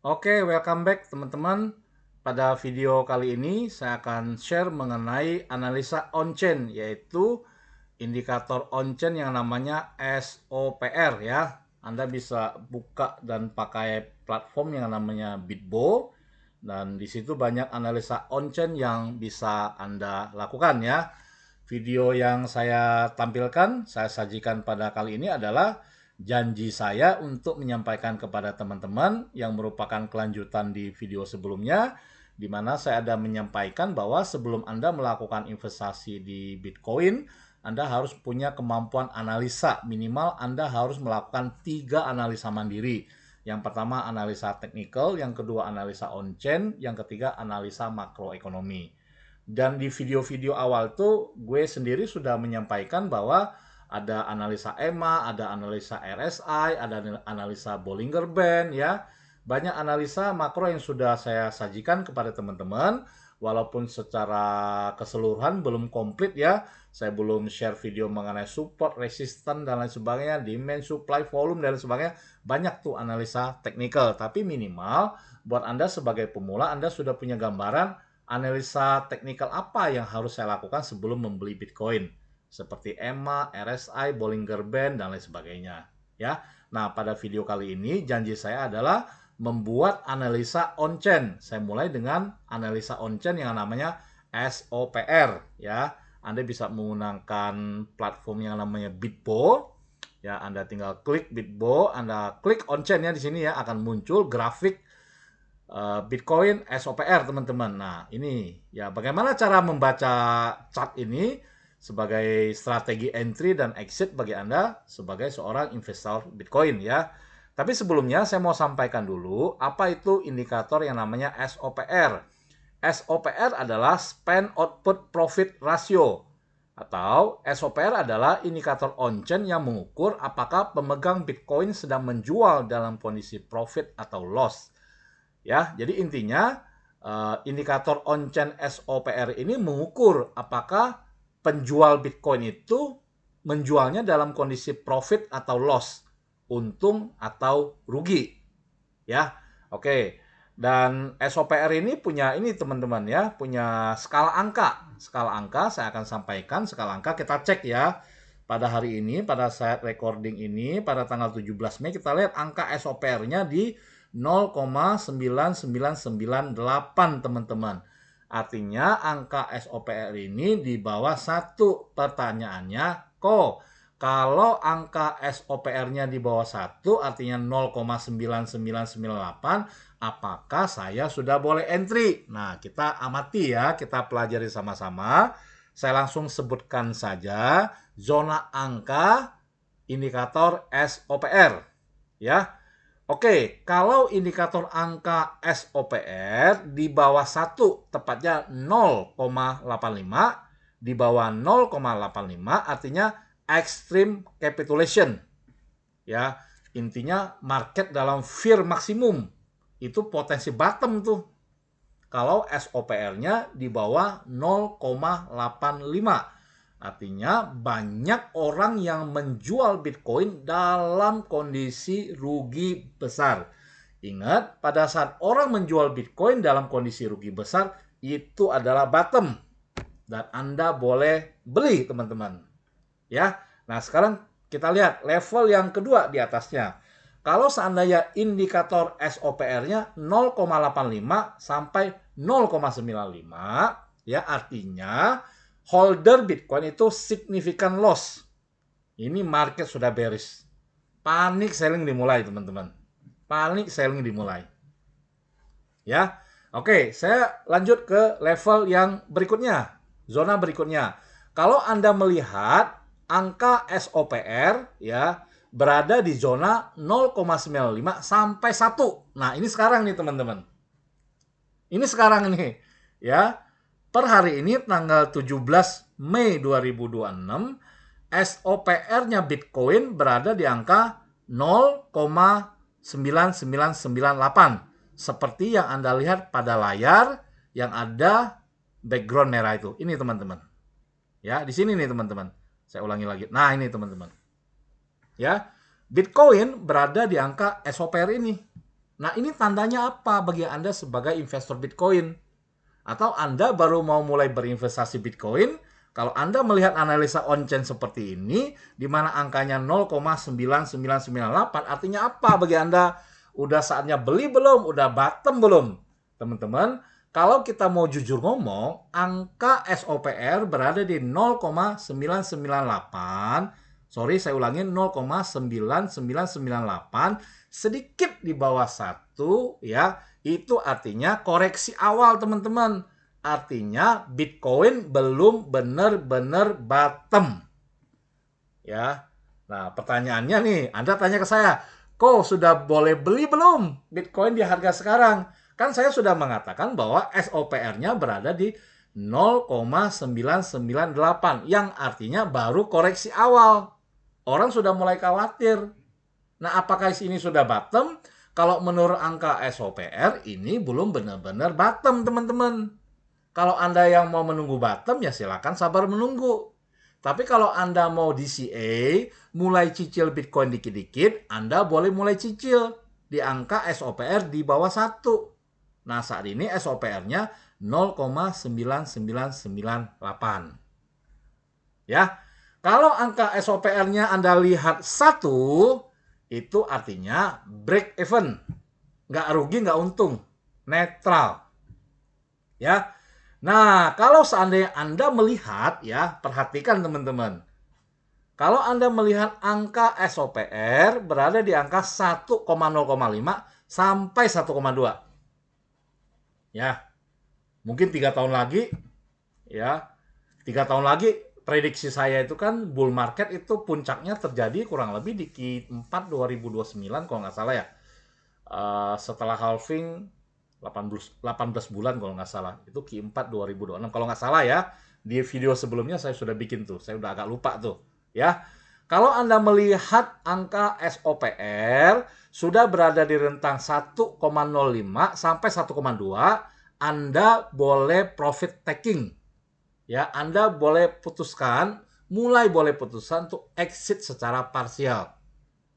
Oke, welcome back teman-teman. Pada video kali ini saya akan share mengenai analisa on-chain, yaitu indikator on-chain yang namanya SOPR ya. Anda bisa buka dan pakai platform yang namanya Bitbo, dan di situ banyak analisa on-chain yang bisa Anda lakukan ya. Video yang saya tampilkan, saya sajikan pada kali ini adalah janji saya untuk menyampaikan kepada teman-teman yang merupakan kelanjutan di video sebelumnya, di mana saya ada menyampaikan bahwa sebelum Anda melakukan investasi di Bitcoin, Anda harus punya kemampuan analisa. Minimal Anda harus melakukan 3 analisa mandiri. Yang pertama analisa teknikal, yang kedua analisa on-chain, yang ketiga analisa makroekonomi. Dan di video-video awal tuh gue sendiri sudah menyampaikan bahwa ada analisa EMA, ada analisa RSI, ada analisa Bollinger Band ya. Banyak analisa makro yang sudah saya sajikan kepada teman-teman. Walaupun secara keseluruhan belum komplit ya. Saya belum share video mengenai support, resistance dan lain sebagainya, demand, supply, volume dan lain sebagainya. Banyak tuh analisa teknikal, tapi minimal buat Anda sebagai pemula Anda sudah punya gambaran analisa teknikal apa yang harus saya lakukan sebelum membeli Bitcoin, seperti EMA, RSI, Bollinger Band dan lain sebagainya ya. Nah, pada video kali ini janji saya adalah membuat analisa on-chain. Saya mulai dengan analisa on-chain yang namanya SOPR ya. Anda bisa menggunakan platform yang namanya Bitbo. Ya, Anda tinggal klik Bitbo, Anda klik on-chain ya di sini ya, akan muncul grafik Bitcoin SOPR teman-teman. Nah, ini ya bagaimana cara membaca chart ini sebagai strategi entry dan exit bagi Anda sebagai seorang investor Bitcoin ya. Tapi sebelumnya saya mau sampaikan dulu apa itu indikator yang namanya SOPR. SOPR adalah Spend Output Profit Ratio, atau SOPR adalah indikator on-chain yang mengukur apakah pemegang Bitcoin sedang menjual dalam kondisi profit atau loss. Ya, jadi intinya indikator on-chain SOPR ini mengukur apakah penjual Bitcoin itu menjualnya dalam kondisi profit atau loss, untung atau rugi. Ya, oke. Dan SOPR ini punya ini teman-teman ya, punya skala angka. Skala angka saya akan sampaikan, skala angka kita cek ya. Pada hari ini, pada saat recording ini, pada tanggal 17 Mei, kita lihat angka SOPR-nya di 0,9998 teman-teman. Artinya angka SOPR ini di bawah 1. Pertanyaannya, kok kalau angka SOPR-nya di bawah 1, artinya 0,9998, apakah saya sudah boleh entry? Nah, kita amati ya, kita pelajari sama-sama. Saya langsung sebutkan saja zona angka indikator SOPR. Ya, oke, kalau indikator angka SOPR di bawah 1, tepatnya 0,85, di bawah 0,85 artinya extreme capitulation. Ya, intinya market dalam fear maksimum. Itu potensi bottom tuh. Kalau SOPR-nya di bawah 0,85. Artinya banyak orang yang menjual Bitcoin dalam kondisi rugi besar. Ingat, pada saat orang menjual Bitcoin dalam kondisi rugi besar, itu adalah bottom. Dan Anda boleh beli, teman-teman. Ya, nah sekarang kita lihat level yang kedua di atasnya. Kalau seandainya indikator SOPR-nya 0,85 sampai 0,95, ya artinya holder Bitcoin itu significant loss. Ini market sudah bearish. Panic selling dimulai, teman-teman. Panic selling dimulai. Ya. Oke, saya lanjut ke level yang berikutnya. Zona berikutnya. Kalau Anda melihat angka SOPR ya berada di zona 0,95 sampai 1. Nah, ini sekarang nih, teman-teman. Ini sekarang nih, ya. Per hari ini tanggal 17 Mei 2026, SOPR-nya Bitcoin berada di angka 0,9998. Seperti yang Anda lihat pada layar yang ada background merah itu. Ini teman-teman. Ya, di sini nih teman-teman. Saya ulangi lagi. Nah, ini teman-teman. Ya, Bitcoin berada di angka SOPR ini. Nah, ini tandanya apa bagi Anda sebagai investor Bitcoin? Atau Anda baru mau mulai berinvestasi Bitcoin, kalau Anda melihat analisa on-chain seperti ini, di mana angkanya 0,9998, artinya apa bagi Anda? Udah saatnya beli belum? Udah bottom belum? Teman-teman, kalau kita mau jujur ngomong, angka SOPR berada di 0,9998. Sorry, saya ulangi 0,9998, sedikit di bawah 1 ya. Itu artinya koreksi awal, teman-teman. Artinya Bitcoin belum benar-benar bottom. Ya. Nah, pertanyaannya nih, Anda tanya ke saya, kok sudah boleh beli belum Bitcoin di harga sekarang? Kan saya sudah mengatakan bahwa SOPR-nya berada di 0,998 yang artinya baru koreksi awal. Orang sudah mulai khawatir. Nah, apakah ini sudah bottom? Kalau menurut angka SOPR, ini belum benar-benar bottom, teman-teman. Kalau Anda yang mau menunggu bottom, ya silakan sabar menunggu. Tapi kalau Anda mau DCA, mulai cicil Bitcoin dikit-dikit, Anda boleh mulai cicil di angka SOPR di bawah 1. Nah, saat ini SOPR-nya 0,9998. Ya, kalau angka SOPR-nya Anda lihat 1, itu artinya break even. Nggak rugi, nggak untung. Netral. Ya. Nah, kalau seandainya Anda melihat, ya, perhatikan teman-teman. Kalau Anda melihat angka SOPR berada di angka 1,0,5 sampai 1,2. Ya, mungkin 3 tahun lagi, ya, 3 tahun lagi prediksi saya itu kan bull market itu puncaknya terjadi kurang lebih di Q4 2029 kalau nggak salah ya. Setelah halving 18 bulan kalau nggak salah. Itu Q4 2026 kalau nggak salah ya. Di video sebelumnya saya sudah bikin tuh. Saya udah agak lupa tuh. Ya. Kalau Anda melihat angka SOPR sudah berada di rentang 1,05 sampai 1,2, Anda boleh profit taking. Ya, Anda boleh putuskan, mulai boleh putuskan untuk exit secara parsial.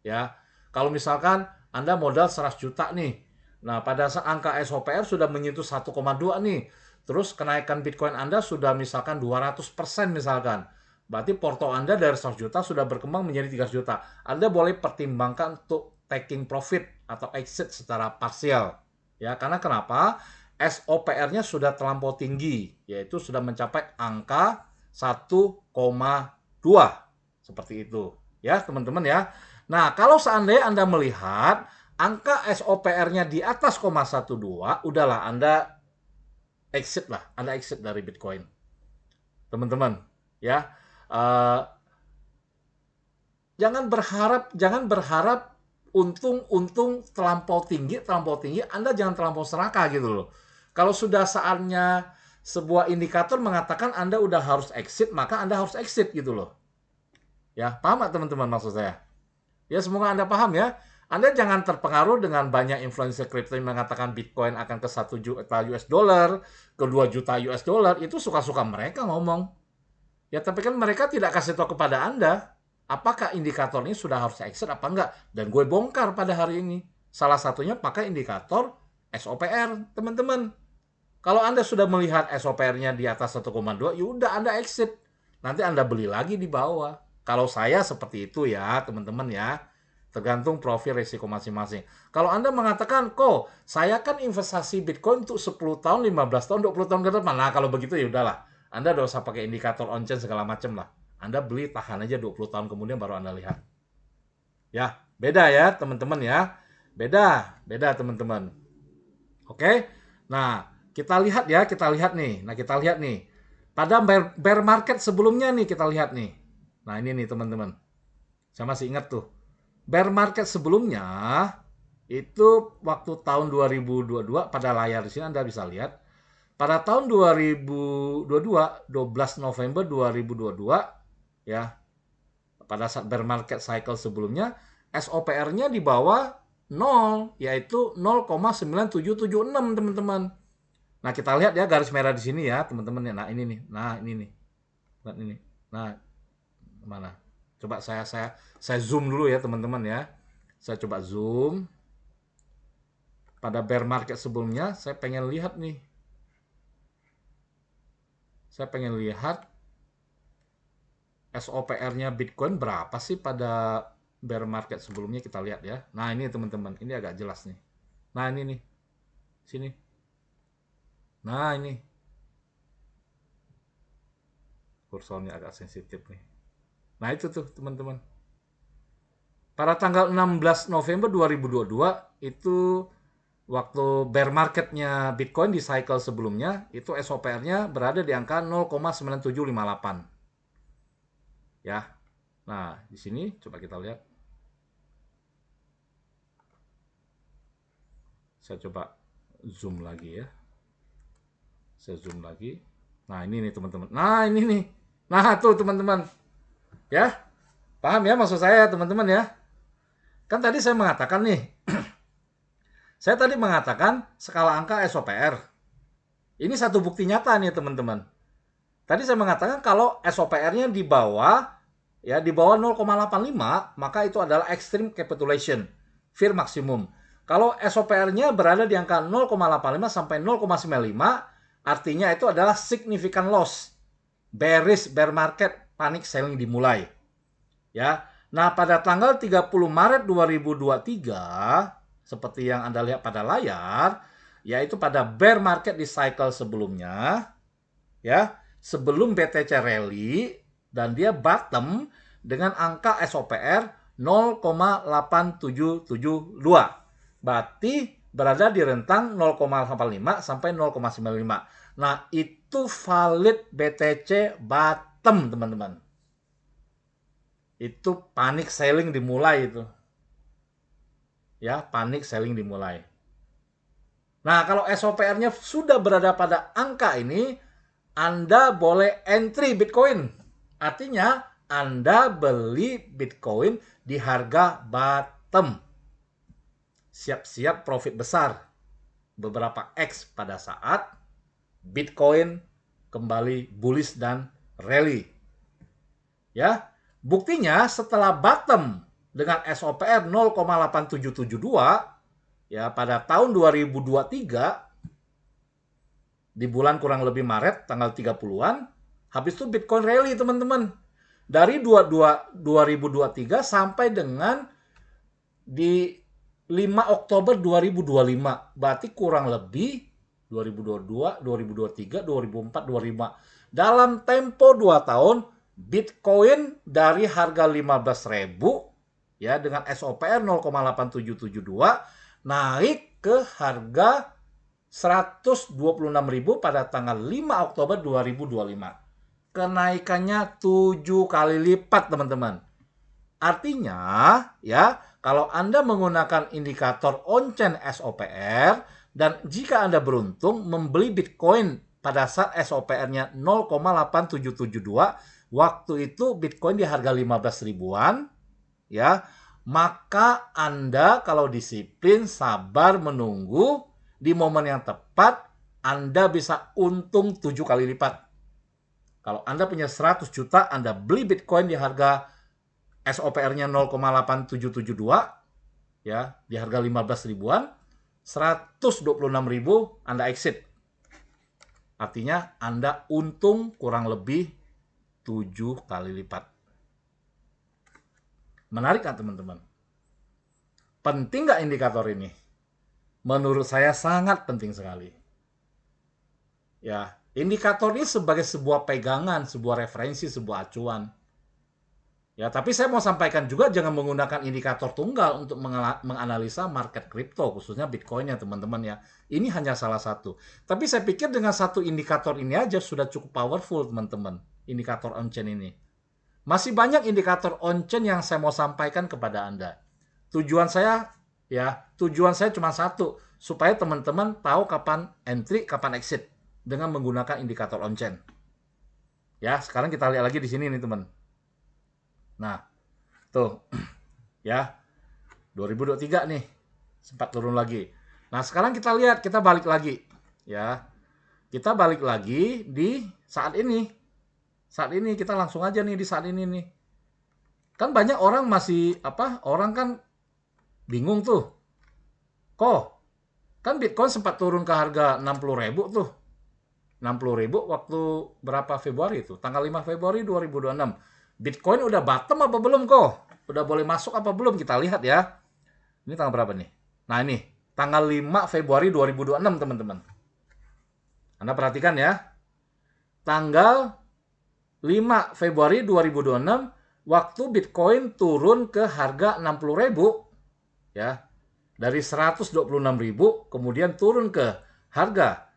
Ya. Kalau misalkan Anda modal 100 juta nih. Nah, pada saat angka SOPR sudah menyentuh 1,2 nih. Terus kenaikan Bitcoin Anda sudah misalkan 200% misalkan. Berarti porto Anda dari 100 juta sudah berkembang menjadi 300 juta. Anda boleh pertimbangkan untuk taking profit atau exit secara parsial. Ya, karena kenapa? SOPR-nya sudah terlampau tinggi, yaitu sudah mencapai angka 1,2. Seperti itu. Ya, teman-teman ya. Nah, kalau seandainya Anda melihat angka SOPR-nya di atas 0,12, udahlah Anda exit lah, Anda exit dari Bitcoin. Teman-teman, ya. Uh, jangan berharap untung terlampau tinggi, Anda jangan terlampau serakah gitu loh. Kalau sudah saatnya sebuah indikator mengatakan Anda udah harus exit, maka Anda harus exit gitu loh. Ya, paham nggak teman-teman maksud saya? Ya, semoga Anda paham ya. Anda jangan terpengaruh dengan banyak influencer kripto yang mengatakan Bitcoin akan ke 1 juta US dollar, ke 2 juta US dollar. Itu suka-suka mereka ngomong. Ya, tapi kan mereka tidak kasih tahu kepada Anda apakah indikator ini sudah harus exit apa enggak. Dan gue bongkar pada hari ini. Salah satunya pakai indikator SOPR, teman-teman. Kalau Anda sudah melihat SOPR-nya di atas 1,2, ya udah Anda exit. Nanti Anda beli lagi di bawah. Kalau saya seperti itu ya, teman-teman ya. Tergantung profil risiko masing-masing. Kalau Anda mengatakan, kok saya kan investasi Bitcoin untuk 10 tahun, 15 tahun, 20 tahun ke depan. Nah, kalau begitu ya udahlah. Anda tidak usah pakai indikator on-chain segala macam lah. Anda beli tahan aja 20 tahun kemudian baru Anda lihat. Ya, beda ya teman-teman ya. Beda, beda teman-teman. Oke. Nah, kita lihat nih. Nah, kita lihat nih. Pada bear market sebelumnya nih kita lihat nih. Nah, ini nih teman-teman. Saya masih ingat tuh. Bear market sebelumnya itu waktu tahun 2022 pada layar di sini Anda bisa lihat. Pada tahun 2022, 12 November 2022 ya, pada saat bear market cycle sebelumnya SOPR-nya di bawah 0 yaitu 0,9776 teman-teman. Nah, kita lihat ya garis merah di sini ya, teman-teman. Nah, ini nih. Nah, ini nih. Nah, ini. Nah, mana? Coba saya zoom dulu ya, teman-teman ya. Saya coba zoom. pada bear market sebelumnya, saya pengen lihat nih. Saya pengen lihat SOPR-nya Bitcoin berapa sih pada bear market sebelumnya, kita lihat ya. Nah, ini teman-teman, ini agak jelas nih. Nah, ini nih. Sini. Nah, ini. Kursornya agak sensitif nih. Nah, itu tuh, teman-teman. Pada tanggal 16 November 2022, itu waktu bear marketnya Bitcoin di cycle sebelumnya, itu SOPR-nya berada di angka 0,9758. Ya. Nah, di sini coba kita lihat. Saya coba zoom lagi ya. Saya zoom lagi. Nah, ini nih teman-teman. Nah, ini nih. Nah, tuh teman-teman. Ya. Paham ya maksud saya teman-teman ya? Kan tadi saya mengatakan nih. Saya tadi mengatakan skala angka SOPR. Ini satu bukti nyata nih teman-teman. Tadi saya mengatakan kalau SOPR-nya di bawah ya di bawah 0,85, maka itu adalah extreme capitulation, fear maksimum. Kalau SOPR-nya berada di angka 0,85 sampai 0,95, artinya itu adalah significant loss. Bearish, bear market, panic selling dimulai. Ya. Nah, pada tanggal 30 Maret 2023, seperti yang Anda lihat pada layar, yaitu pada bear market di cycle sebelumnya, ya, sebelum BTC rally, dan dia bottom dengan angka SOPR 0,8772. Berarti berada di rentang 0,85 sampai 0,95. Nah, itu valid BTC bottom, teman-teman. Itu panic selling dimulai itu. Ya, panic selling dimulai. Nah, kalau SOPR-nya sudah berada pada angka ini, Anda boleh entry Bitcoin. Artinya, Anda beli Bitcoin di harga bottom. Siap-siap profit besar. Beberapa X pada saat Bitcoin kembali bullish dan rally. Ya, buktinya setelah bottom dengan SOPR 0,8772 ya pada tahun 2023 di bulan kurang lebih Maret tanggal 30-an, habis itu Bitcoin rally teman-teman. Dari 2023 sampai dengan di 5 Oktober 2025. Berarti kurang lebih 2022, 2023, 2024, 2025. Dalam tempo 2 tahun, Bitcoin dari harga 15.000 ya dengan SOPR 0,8772 naik ke harga 126.000 pada tanggal 5 Oktober 2025. Kenaikannya 7 kali lipat, teman-teman. Artinya, ya, kalau Anda menggunakan indikator on-chain SOPR dan jika Anda beruntung membeli Bitcoin pada saat SOPR-nya 0,8772, waktu itu Bitcoin di harga 15 ribuan, ya, maka Anda kalau disiplin, sabar menunggu di momen yang tepat, Anda bisa untung 7 kali lipat. Kalau Anda punya 100 juta, Anda beli Bitcoin di harga SOPR-nya 0,8772 ya, di harga 15 ribuan, 126.000 Anda exit. Artinya Anda untung kurang lebih 7 kali lipat. Menarik kan teman-teman? Penting nggak indikator ini? Menurut saya sangat penting sekali. Ya, indikator ini sebagai sebuah pegangan, sebuah referensi, sebuah acuan. Ya, tapi saya mau sampaikan juga jangan menggunakan indikator tunggal untuk menganalisa market kripto, khususnya Bitcoin ya teman-teman ya. Ini hanya salah satu. Tapi saya pikir dengan satu indikator ini aja sudah cukup powerful teman-teman. Indikator on-chain ini. Masih banyak indikator on-chain yang saya mau sampaikan kepada Anda. Tujuan saya cuma satu, supaya teman-teman tahu kapan entry, kapan exit dengan menggunakan indikator on-chain. Ya, sekarang kita lihat lagi di sini nih teman. Nah, tuh ya 2023 nih sempat turun lagi. Nah, sekarang kita lihat, kita balik lagi ya. Kita balik lagi di saat ini. Saat ini kita langsung aja nih di saat ini nih. Kan banyak orang masih orang kan bingung tuh. Kok Kan Bitcoin sempat turun ke harga 60.000 tuh. 60.000 waktu berapa Februari itu? Tanggal 5 Februari 2026. Bitcoin udah bottom apa belum kok? Udah boleh masuk apa belum? Kita lihat ya. Ini tanggal berapa nih? Nah ini, tanggal 5 Februari 2026 teman-teman. Anda perhatikan ya. Tanggal 5 Februari 2026 waktu Bitcoin turun ke harga 60.000 ya. Dari 126.000 kemudian turun ke harga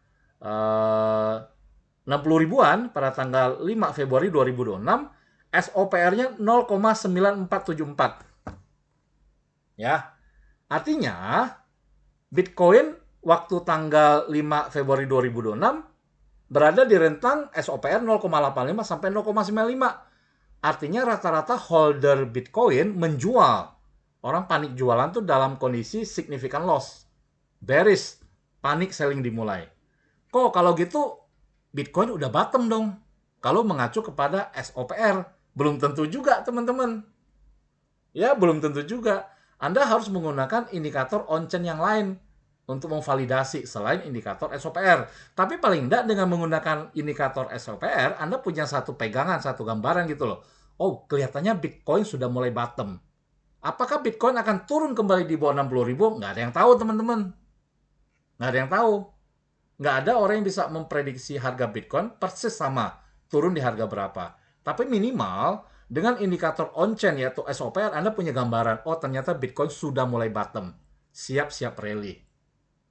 60 ribuan pada tanggal 5 Februari 2026, SOPR-nya 0,9474. Ya. Artinya Bitcoin waktu tanggal 5 Februari 2026 berada di rentang SOPR 0,85 sampai 0,95. Artinya rata-rata holder Bitcoin menjual. Orang panik jualan tuh dalam kondisi significant loss. Bearish, panik selling dimulai. Kok kalau gitu Bitcoin udah bottom dong. Kalau mengacu kepada SOPR, belum tentu juga teman-teman. Ya, belum tentu juga. Anda harus menggunakan indikator on-chain yang lain untuk memvalidasi selain indikator SOPR. Tapi paling tidak dengan menggunakan indikator SOPR, Anda punya satu pegangan, satu gambaran gitu loh. Oh, kelihatannya Bitcoin sudah mulai bottom. Apakah Bitcoin akan turun kembali di bawah 60.000? Nggak ada yang tahu, teman-teman. Nggak ada yang tahu. Nggak ada orang yang bisa memprediksi harga Bitcoin persis sama, turun di harga berapa. Tapi minimal, dengan indikator on-chain yaitu SOPR, Anda punya gambaran, oh ternyata Bitcoin sudah mulai bottom. Siap-siap rally.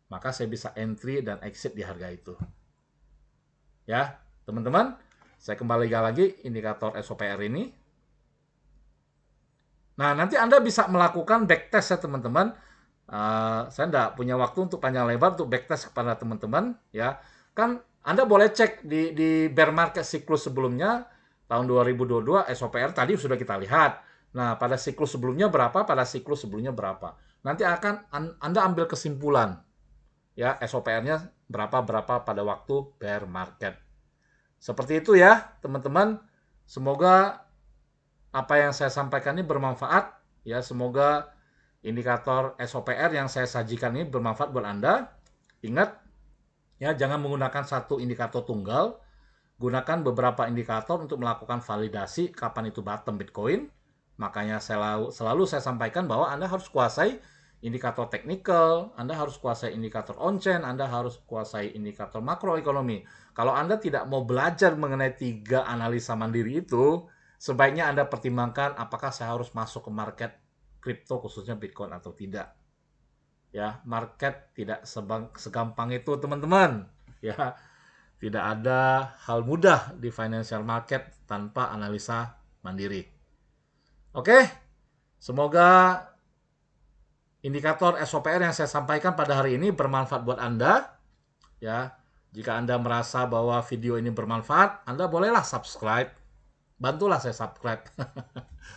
Maka saya bisa entry dan exit di harga itu. Ya, teman-teman, saya kembali lagi indikator SOPR ini. Nah, nanti Anda bisa melakukan backtest ya teman-teman. Saya tidak punya waktu untuk panjang lebar untuk backtest kepada teman-teman. Ya, kan Anda boleh cek di bear market siklus sebelumnya tahun 2022 SOPR tadi sudah kita lihat. Nah, pada siklus sebelumnya berapa, pada siklus sebelumnya berapa. Nanti akan Anda ambil kesimpulan. Ya, SOPR-nya berapa pada waktu bear market. Seperti itu ya, teman-teman. Semoga apa yang saya sampaikan ini bermanfaat. Ya, semoga indikator SOPR yang saya sajikan ini bermanfaat buat Anda. Ingat, ya jangan menggunakan satu indikator tunggal. Gunakan beberapa indikator untuk melakukan validasi kapan itu bottom Bitcoin. Makanya selalu saya sampaikan bahwa Anda harus kuasai indikator teknikal, Anda harus kuasai indikator on-chain, Anda harus kuasai indikator makroekonomi. Kalau Anda tidak mau belajar mengenai 3 analisa mandiri itu, sebaiknya Anda pertimbangkan apakah saya harus masuk ke market kripto khususnya Bitcoin atau tidak. Ya, market tidak segampang itu, teman-teman. Ya, tidak ada hal mudah di financial market tanpa analisa mandiri. Oke, semoga indikator SOPR yang saya sampaikan pada hari ini bermanfaat buat Anda. Ya, jika Anda merasa bahwa video ini bermanfaat, Anda bolehlah subscribe. Bantulah saya subscribe.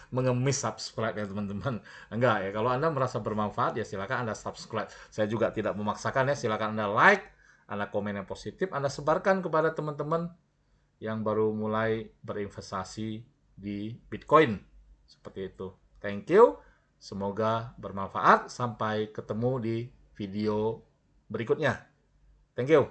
Mengemis subscribe ya teman-teman. Enggak ya, kalau Anda merasa bermanfaat ya silakan Anda subscribe. Saya juga tidak memaksakan ya, silakan Anda like, Anda komen yang positif, Anda sebarkan kepada teman-teman yang baru mulai berinvestasi di Bitcoin. Seperti itu. Thank you. Semoga bermanfaat. Sampai ketemu di video berikutnya. Thank you.